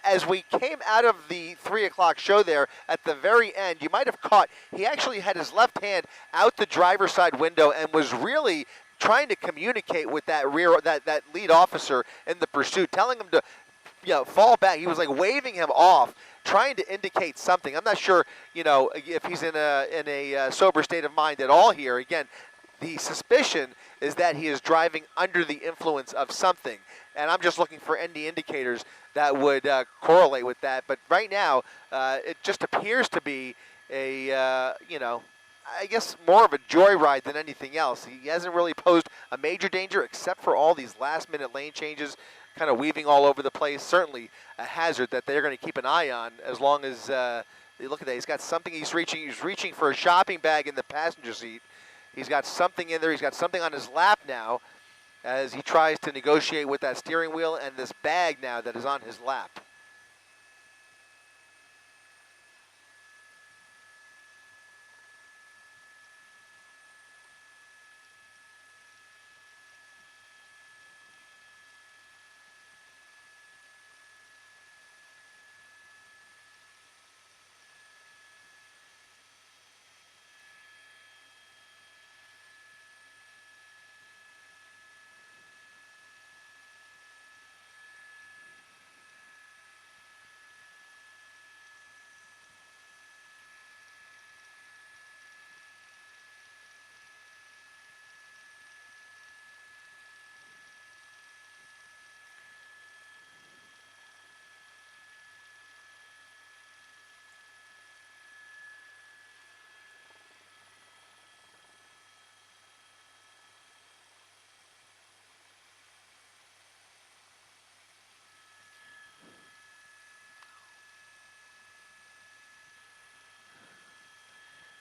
As we came out of the 3 o'clock show there, at the very end, you might have caught, he actually had his left hand out the driver's side window and was really trying to communicate with that lead officer in the pursuit, telling him to fall back. He was like waving him off, trying to indicate something. I'm not sure, if he's in a sober state of mind at all here. Again, the suspicion is that he is driving under the influence of something, and I'm just looking for any indicators that would correlate with that. But right now, it just appears to be I guess more of a joyride than anything else. He hasn't really posed a major danger except for all these last-minute lane changes, kind of weaving all over the place. Certainly a hazard that they're going to keep an eye on as long as you look at that. He's got something. He's reaching for a shopping bag in the passenger seat. He's got something in there. He's got something on his lap now as he tries to negotiate with that steering wheel and this bag now that is on his lap.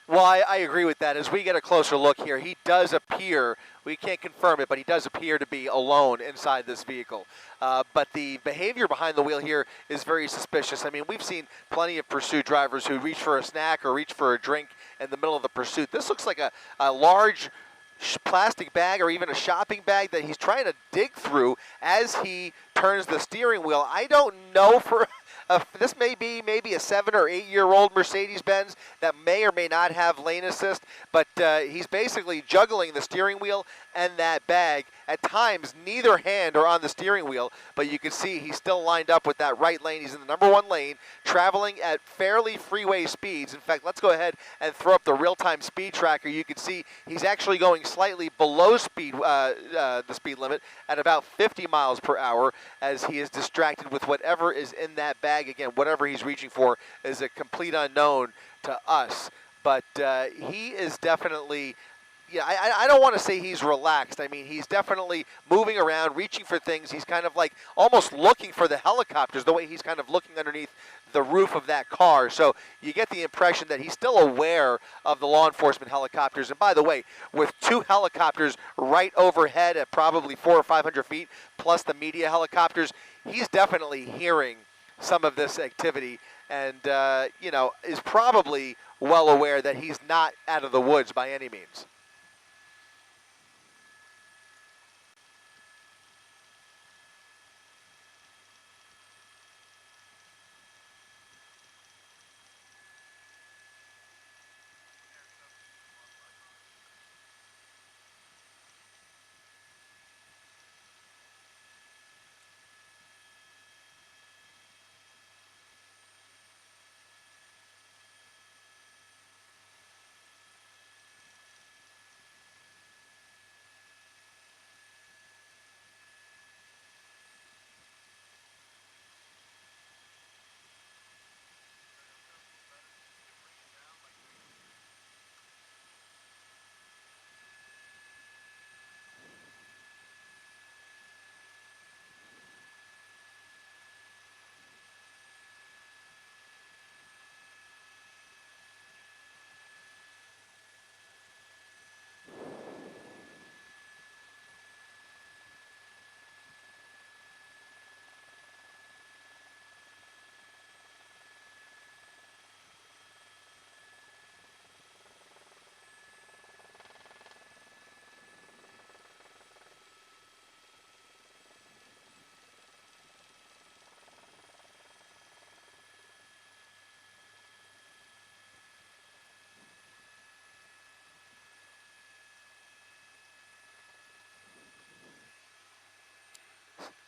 Well, I agree with that. As we get a closer look here, he does appear, we can't confirm it, but he does appear to be alone inside this vehicle. But the behavior behind the wheel here is very suspicious. I mean, we've seen plenty of pursuit drivers who reach for a snack or reach for a drink in the middle of the pursuit. This looks like a large plastic bag or even a shopping bag that he's trying to dig through as he turns the steering wheel. I don't know for this may be maybe a 7 or 8 year old Mercedes-Benz that may or may not have lane assist, but he's basically juggling the steering wheel and that bag. At times, neither hand are on the steering wheel, but you can see he's still lined up with that right lane. He's in the number 1 lane, traveling at fairly freeway speeds. In fact, let's go ahead and throw up the real-time speed tracker. You can see he's actually going slightly below the speed limit at about 50 miles per hour as he is distracted with whatever is in that bag. Again, whatever he's reaching for is a complete unknown to us, but he is definitely, I don't want to say he's relaxed. I mean, he's definitely moving around, reaching for things. He's kind of like almost looking for the helicopters, the way he's kind of looking underneath the roof of that car. So you get the impression that he's still aware of the law enforcement helicopters. And by the way, with 2 helicopters right overhead at probably 400 or 500 feet, plus the media helicopters, he's definitely hearing some of this activity and, is probably well aware that he's not out of the woods by any means.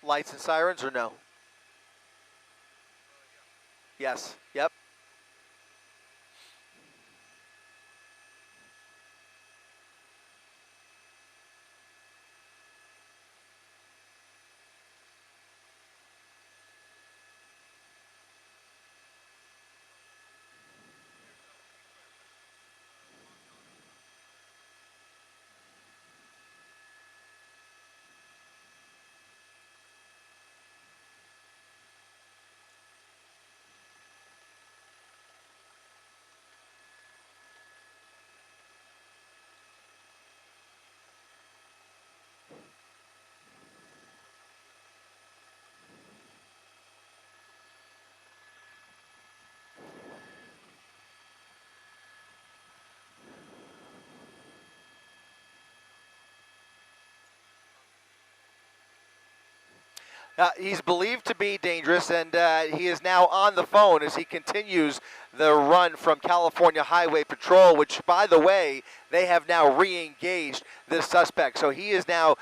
Lights and sirens or no? Yes. Yep. He's believed to be dangerous, and he is now on the phone as he continues the run from California Highway Patrol, which, by the way, they have now re-engaged this suspect. So he is now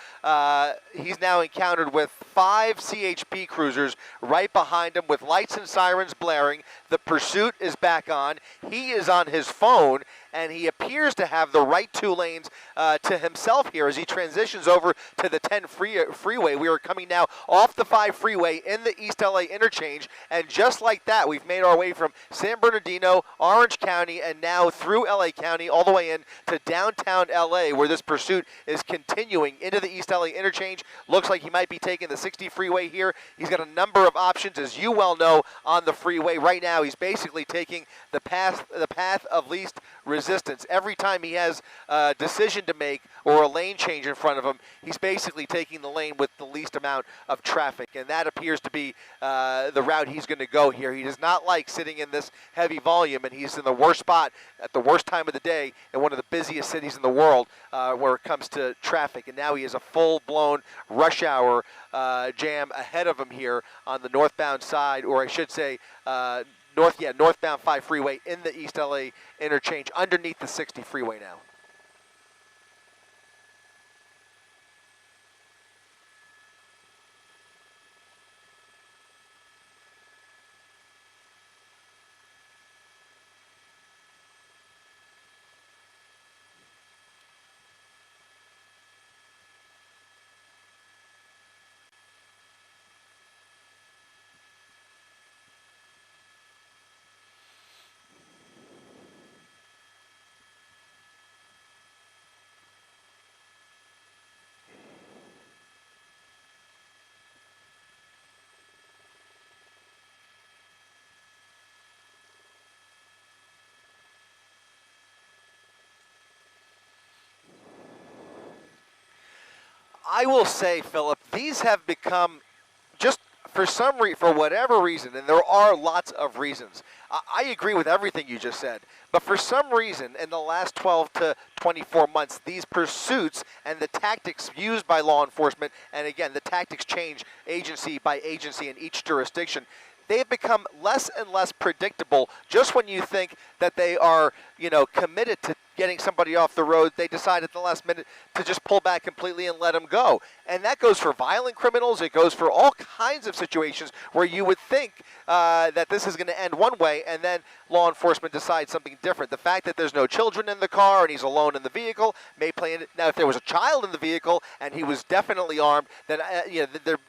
he's now encountered with 5 CHP cruisers right behind him with lights and sirens blaring. The pursuit is back on. He is on his phone, and he appears to have the right 2 lanes to himself here as he transitions over to the 10 freeway. We are coming now off the 5 freeway in the East LA interchange, and just like that, we've made our way from San Bernardino, Orange County, and now through LA County all the way in to downtown LA, where this pursuit is continuing into the East LA interchange. Looks like he might be taking the 60 freeway here. He's got a number of options, as you well know, on the freeway. Right now, he's basically taking the path of least resistance. Every time he has a decision to make or a lane change in front of him, he's basically taking the lane with the least amount of traffic, and that appears to be the route he's going to go here. He does not like sitting in this heavy volume, and he's in the worst spot at the worst time of the day in one of the busiest cities in the world where it comes to traffic. And now he has a full-blown rush hour jam ahead of him here on the northbound side, or I should say northbound 5 freeway in the East LA interchange underneath the 60 freeway now. I will say, Philip, these have become just for whatever reason, and there are lots of reasons. I agree with everything you just said, but for some reason, in the last 12 to 24 months, these pursuits and the tactics used by law enforcement, and again, the tactics change agency by agency in each jurisdiction, they have become less and less predictable. Just when you think that they are, committed to getting somebody off the road, they decide at the last minute to just pull back completely and let them go. And that goes for violent criminals. It goes for all kinds of situations where you would think that this is going to end one way, and then law enforcement decides something different. The fact that there's no children in the car and he's alone in the vehicle may play in it. Now, if there was a child in the vehicle and he was definitely armed, then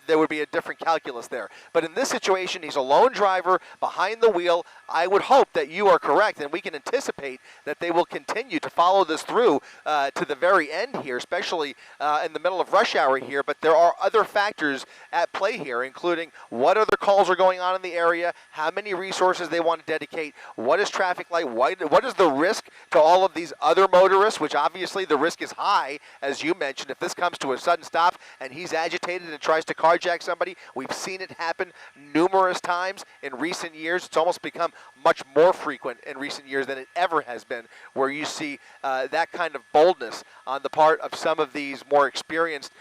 there would be a different calculus there. But in this situation, he's a lone driver behind the wheel. I would hope that you are correct, and we can anticipate that they will continue to follow this through to the very end here, especially in the middle of rush hour here. But there are other factors at play here, including what other calls are going on in the area, how many resources they want to dedicate, what is traffic like, what is the risk to all of these other motorists, which obviously the risk is high, as you mentioned. If this comes to a sudden stop and he's agitated and tries to carjack somebody, we've seen it happen numerous times in recent years. It's almost become much more frequent in recent years than it ever has been, where you see that kind of boldness on the part of some of these more experienced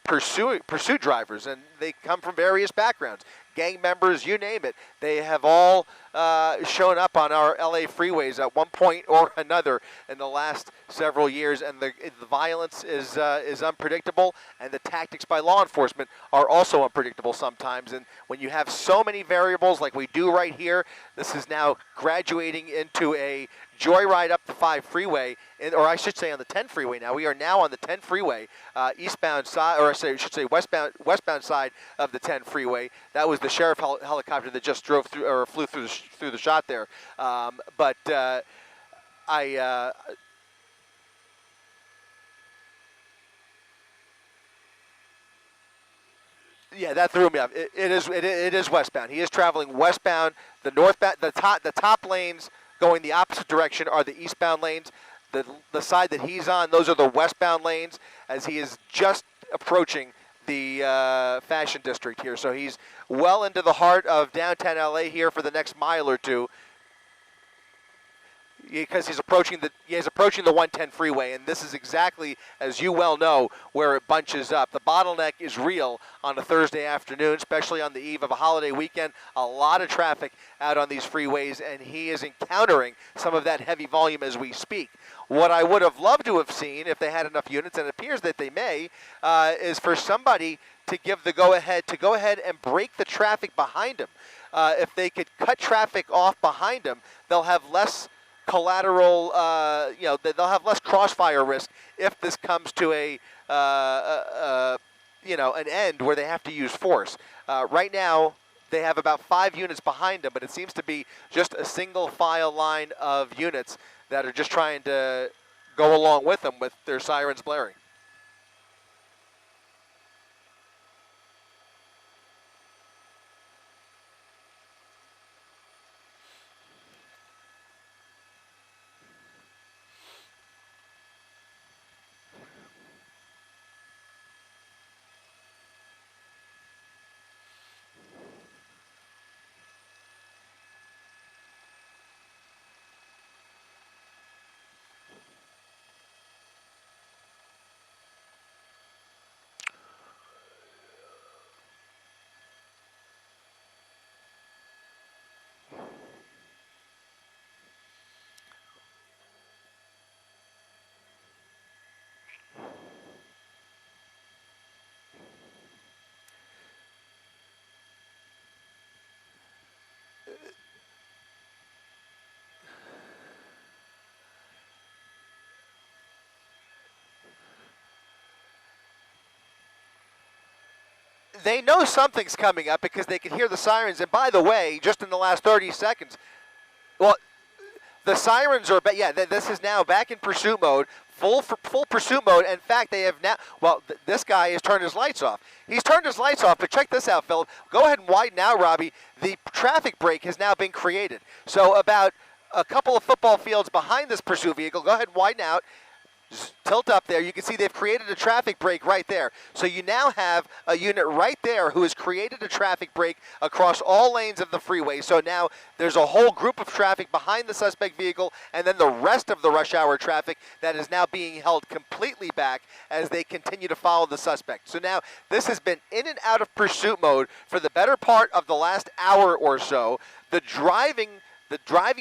pursuit drivers, and they come from various backgrounds, gang members, you name it. They have all shown up on our LA freeways at one point or another in the last several years, and the violence is unpredictable, and the tactics by law enforcement are also unpredictable sometimes. And when you have so many variables like we do right here, this is now graduating into a joyride up the 5 freeway, or I should say on the 10 freeway now. We are now on the 10 freeway, eastbound side, or I should say westbound side of the 10 freeway. That was the sheriff helicopter that just drove through, or flew through the shot there. Yeah, that threw me off. It is westbound. He is traveling westbound. The northbound, the top lanes going the opposite direction are the eastbound lanes. The side that he's on, those are the westbound lanes, as he is just approaching the Fashion District here. So he's well into the heart of downtown LA here for the next mile or two, because he's approaching the 110 freeway, and this is exactly, as you well know, where it bunches up. The bottleneck is real on a Thursday afternoon, especially on the eve of a holiday weekend. A lot of traffic out on these freeways, and he is encountering some of that heavy volume as we speak. What I would have loved to have seen, if they had enough units, and it appears that they may, is for somebody to give the go-ahead and break the traffic behind him. If they could cut traffic off behind him, they'll have less collateral, they'll have less crossfire risk if this comes to an end where they have to use force. Right now, they have about 5 units behind them, but it seems to be just a single file line of units that are just trying to go along with them with their sirens blaring. They know something's coming up because they can hear the sirens. And by the way, just in the last 30 seconds, well, the sirens are, this is now back in pursuit mode, full pursuit mode. In fact, they have now, this guy has turned his lights off. He's turned his lights off, but check this out, Phil. Go ahead and widen out, Robbie. The traffic break has now been created. So about a couple of football fields behind this pursuit vehicle, go ahead and widen out. Tilt up there. You can see they've created a traffic break right there. So you now have a unit right there who has created a traffic break across all lanes of the freeway. So now there's a whole group of traffic behind the suspect vehicle, and then the rest of the rush hour traffic that is now being held completely back as they continue to follow the suspect. So now this has been in and out of pursuit mode for the better part of the last hour or so. The driving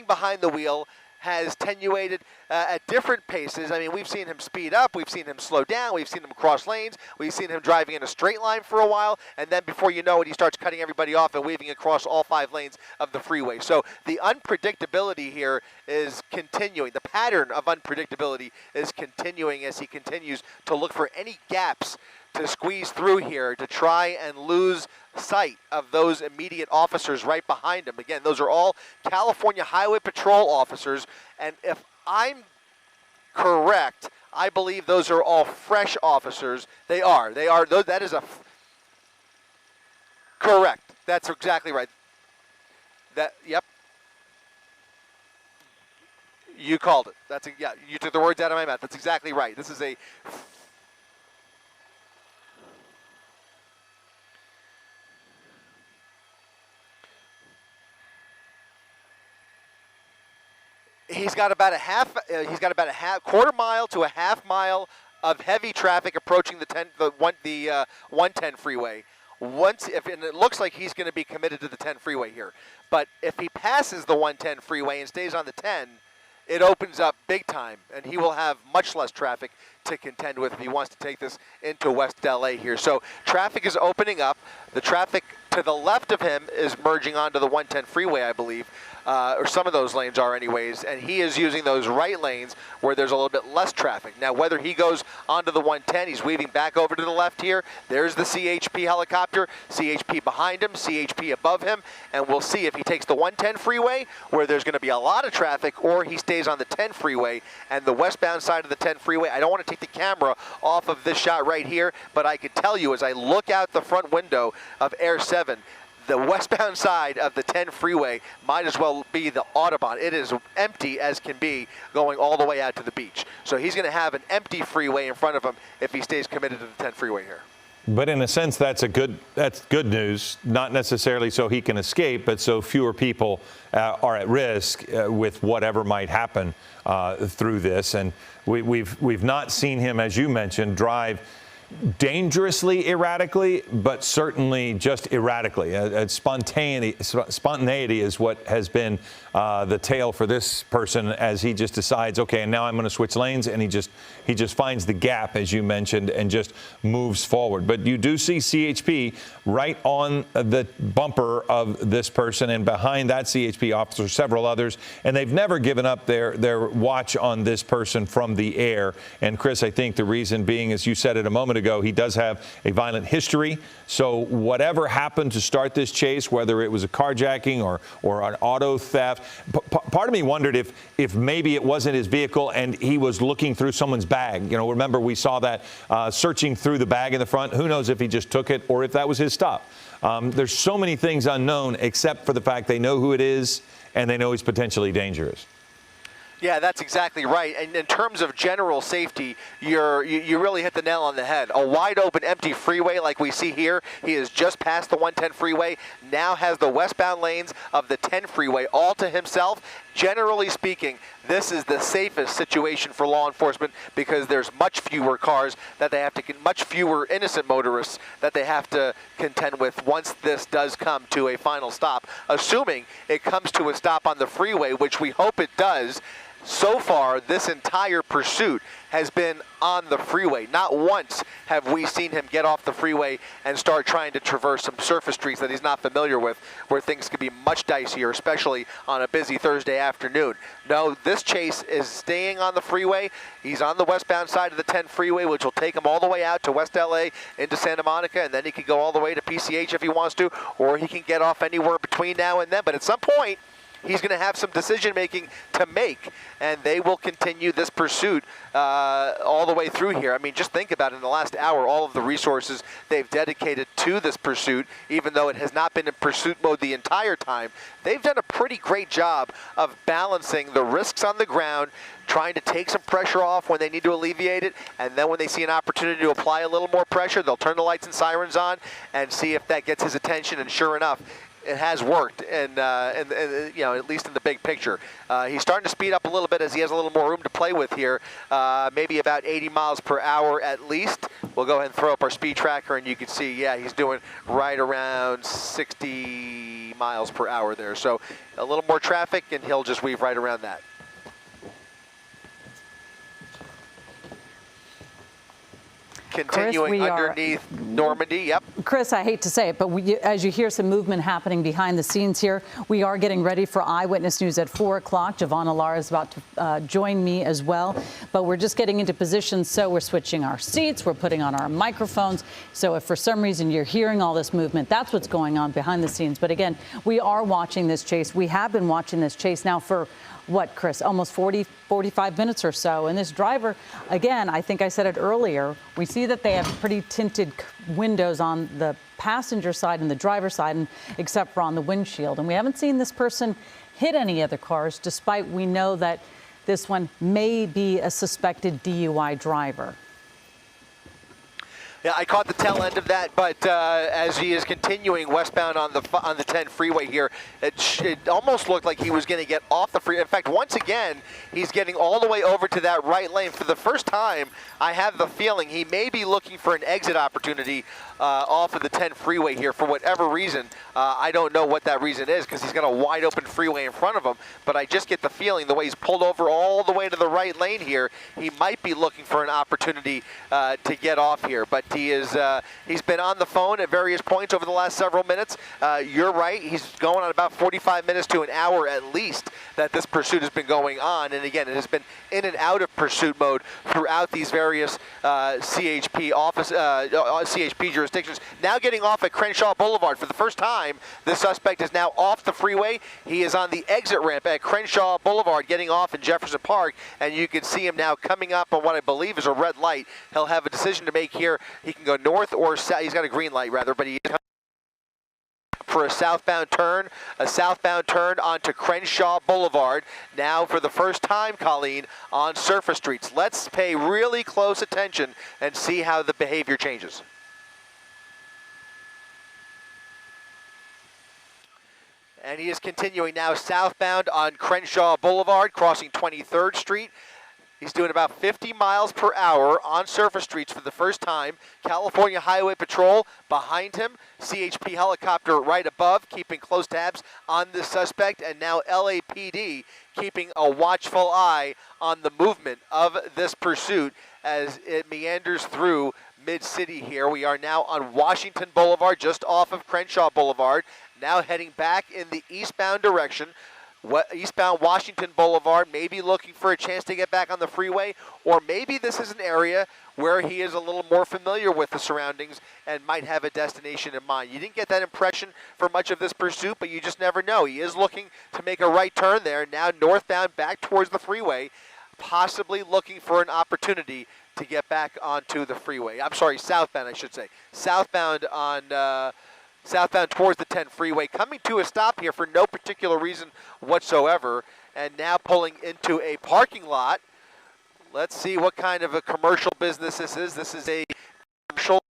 behind the wheel has attenuated at different paces. I mean, we've seen him speed up, we've seen him slow down, we've seen him cross lanes, we've seen him driving in a straight line for a while, and then before you know it, he starts cutting everybody off and weaving across all 5 lanes of the freeway. So the unpredictability here is continuing. The pattern of unpredictability is continuing as he continues to look for any gaps to squeeze through here to try and lose sight of those immediate officers right behind him. Again, those are all California Highway Patrol officers, and if I'm correct, I believe those are all fresh officers. They are. That is correct. That's exactly right. Yep. You called it. You took the words out of my mouth. That's exactly right. This is a He's got about a quarter mile to a half mile of heavy traffic approaching the 110 freeway. and it looks like he's going to be committed to the 10 freeway here. But if he passes the 110 freeway and stays on the 10, it opens up big time, and he will have much less traffic to contend with if he wants to take this into West LA here. So traffic is opening up. The traffic to the left of him is merging onto the 110 freeway, I believe, or some of those lanes are anyways, and he is using those right lanes where there's a little bit less traffic. Now, whether he goes onto the 110, he's weaving back over to the left here. There's the CHP helicopter, CHP behind him, CHP above him, and we'll see if he takes the 110 freeway where there's going to be a lot of traffic, or he stays on the 10 freeway and the westbound side of the 10 freeway. I don't want to take the camera off of this shot right here, but I can tell you as I look out the front window of Air 7, the westbound side of the 10 freeway might as well be the Autobahn. It is empty as can be going all the way out to the beach. So he's going to have an empty freeway in front of him if he stays committed to the 10 freeway here. But in a sense, that's good news, not necessarily so he can escape, but so fewer people are at risk with whatever might happen through this. And we've not seen him, as you mentioned, drive dangerously erratically, but certainly just erratically. Spontaneity is what has been the tale for this person as he just decides, okay, and now I'm going to switch lanes, and he just finds the gap, as you mentioned, and just moves forward. But you do see CHP right on the bumper of this person, and behind that CHP officer, several others, and they've never given up their watch on this person from the air. And Chris, I think the reason being, as you said it a moment ago, he does have a violent history. So whatever happened to start this chase, whether it was a carjacking or an auto theft, part of me wondered if maybe it wasn't his vehicle and he was looking through someone's bag. You know, remember we saw that searching through the bag in the front. Who knows if he just took it or if that was his stuff. There's so many things unknown except for the fact they know who it is and they know he's potentially dangerous. Yeah, that's exactly right. And in terms of general safety, you really hit the nail on the head. A wide open empty freeway like we see here. He has just passed the 110 freeway, now has the westbound lanes of the 10 freeway all to himself. Generally speaking, this is the safest situation for law enforcement because there's much fewer cars that they have to, much fewer innocent motorists that they have to contend with once this does come to a final stop, assuming it comes to a stop on the freeway, which we hope it does. So far, this entire pursuit has been on the freeway. Not once have we seen him get off the freeway and start trying to traverse some surface streets that he's not familiar with, where things could be much dicier, especially on a busy Thursday afternoon. No, this chase is staying on the freeway. He's on the westbound side of the 10 freeway, which will take him all the way out to West LA into Santa Monica, and then he can go all the way to PCH if he wants to, or he can get off anywhere between now and then. But at some point, he's going to have some decision-making to make, and they will continue this pursuit all the way through here. I mean, just think about it. In the last hour, all of the resources they've dedicated to this pursuit, even though it has not been in pursuit mode the entire time, they've done a pretty great job of balancing the risks on the ground, trying to take some pressure off when they need to alleviate it, and then when they see an opportunity to apply a little more pressure, they'll turn the lights and sirens on and see if that gets his attention, and sure enough, it has worked, and you know, at least in the big picture. He's starting to speed up a little bit as he has a little more room to play with here, maybe about 80 miles per hour at least. We'll go ahead and throw up our speed tracker, and you can see, yeah, he's doing right around 60 miles per hour there. So a little more traffic, and he'll just weave right around that. Continuing Chris, underneath Normandy, yep. Chris, I hate to say it, but as you hear some movement happening behind the scenes here, we are getting ready for Eyewitness News at 4 o'clock. Javon Alara is about to join me as well, but we're just getting into position, so we're switching our seats, we're putting on our microphones. So if for some reason you're hearing all this movement, that's what's going on behind the scenes. But again, we are watching this chase. We have been watching this chase now for what, Chris, almost 45 minutes or so. And this driver, again, I think I said it earlier, we see that they have pretty tinted windows on the passenger side and the driver's side, and except for on the windshield. And we haven't seen this person hit any other cars, despite we know that this one may be a suspected DUI driver. Yeah, I caught the tail end of that, but as he is continuing westbound on the 10 freeway here, it almost looked like he was going to get off the freeway. In fact, once again, he's getting all the way over to that right lane. For the first time, I have the feeling he may be looking for an exit opportunity off of the 10 freeway here for whatever reason. I don't know what that reason is because he's got a wide open freeway in front of him, but I just get the feeling the way he's pulled over all the way to the right lane here, he might be looking for an opportunity to get off here. But he's been on the phone at various points over the last several minutes. You're right, he's going on about 45 minutes to an hour at least that this pursuit has been going on. And again, it has been in and out of pursuit mode throughout these various CHP jurisdictions. Now getting off at Crenshaw Boulevard for the first time. This suspect is now off the freeway. He is on the exit ramp at Crenshaw Boulevard, getting off in Jefferson Park, and you can see him now coming up on what I believe is a red light. He'll have a decision to make here. He can go north or south. He's got a green light rather, but he is for a southbound turn onto Crenshaw Boulevard. Now for the first time, Colleen, on surface streets. Let's pay really close attention and see how the behavior changes. And he is continuing now southbound on Crenshaw Boulevard, crossing 23rd Street. He's doing about 50 miles per hour on surface streets for the first time. California Highway Patrol behind him. CHP helicopter right above, keeping close tabs on this suspect. And now LAPD keeping a watchful eye on the movement of this pursuit as it meanders through mid-city here. We are now on Washington Boulevard, just off of Crenshaw Boulevard. Now heading back in the eastbound direction. Eastbound Washington Boulevard, maybe looking for a chance to get back on the freeway, or maybe this is an area where he is a little more familiar with the surroundings and might have a destination in mind. You didn't get that impression for much of this pursuit, but you just never know. He is looking to make a right turn there, now northbound back towards the freeway, possibly looking for an opportunity to get back onto the freeway. I'm sorry, southbound, I should say. Southbound towards the 10 freeway, coming to a stop here for no particular reason whatsoever, and now pulling into a parking lot. Let's see what kind of a commercial business this is. This is a commercial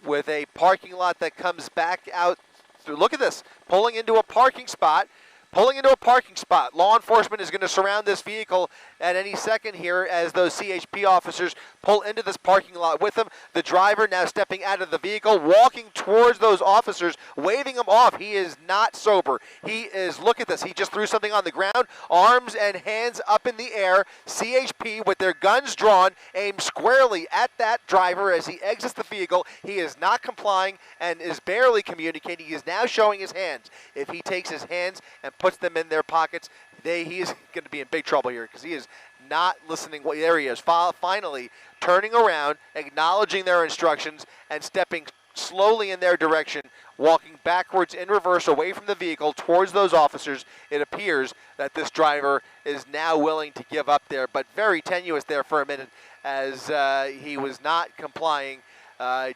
with a parking lot that comes back out through. Look at this, pulling into a parking spot. Law enforcement is going to surround this vehicle at any second here as those CHP officers pull into this parking lot with him. The driver now stepping out of the vehicle, walking towards those officers, waving them off. He is not sober. He is, look at this, he just threw something on the ground, arms and hands up in the air. CHP with their guns drawn, aimed squarely at that driver as he exits the vehicle. He is not complying and is barely communicating. He is now showing his hands. If he takes his hands and puts them in their pockets, he is going to be in big trouble here because he is not listening. There he is, finally turning around, acknowledging their instructions, and stepping slowly in their direction, walking backwards in reverse away from the vehicle towards those officers. It appears that this driver is now willing to give up there, but very tenuous there for a minute as he was not complying,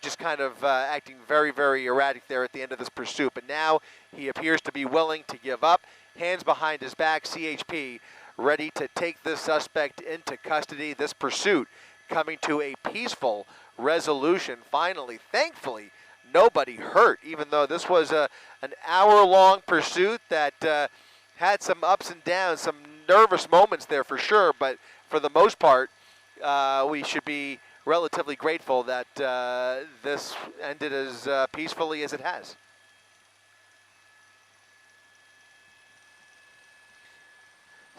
just kind of acting very, very erratic there at the end of this pursuit. But now he appears to be willing to give up. Hands behind his back, CHP ready to take this suspect into custody. This pursuit coming to a peaceful resolution finally. Thankfully, nobody hurt, even though this was an hour-long pursuit that had some ups and downs, some nervous moments there for sure, but for the most part, we should be relatively grateful that this ended as peacefully as it has.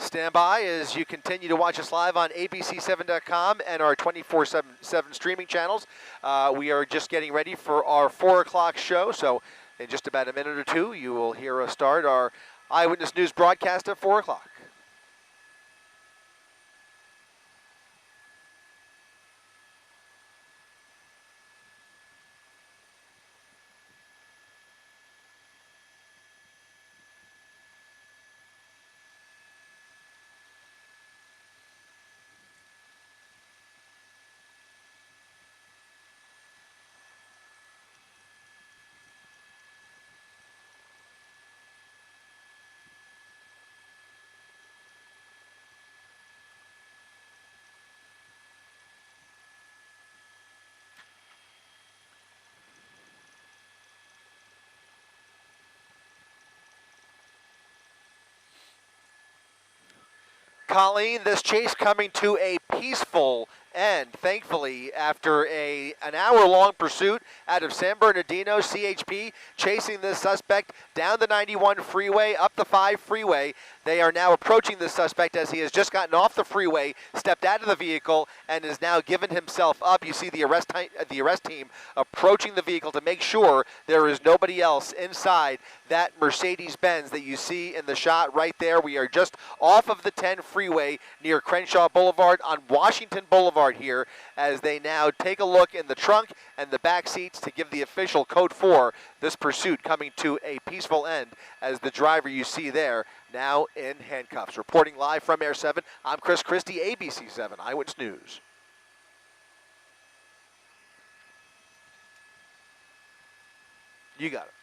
Stand by as you continue to watch us live on abc7.com and our 24/7 streaming channels. We are just getting ready for our 4 o'clock show, so in just about a minute or two, you will hear us start our Eyewitness News broadcast at 4 o'clock. Colleen, this chase coming to a peaceful And thankfully, after an hour-long pursuit out of San Bernardino, CHP chasing this suspect down the 91 freeway, up the 5 freeway. They are now approaching the suspect as he has just gotten off the freeway, stepped out of the vehicle, and has now given himself up. You see the arrest team approaching the vehicle to make sure there is nobody else inside that Mercedes-Benz that you see in the shot right there. We are just off of the 10 freeway near Crenshaw Boulevard on Washington Boulevard here as they now take a look in the trunk and the back seats to give the official code 4, this pursuit coming to a peaceful end as the driver you see there now in handcuffs. Reporting live from Air 7, I'm Chris Christie, ABC 7 Eyewitness News. You got it.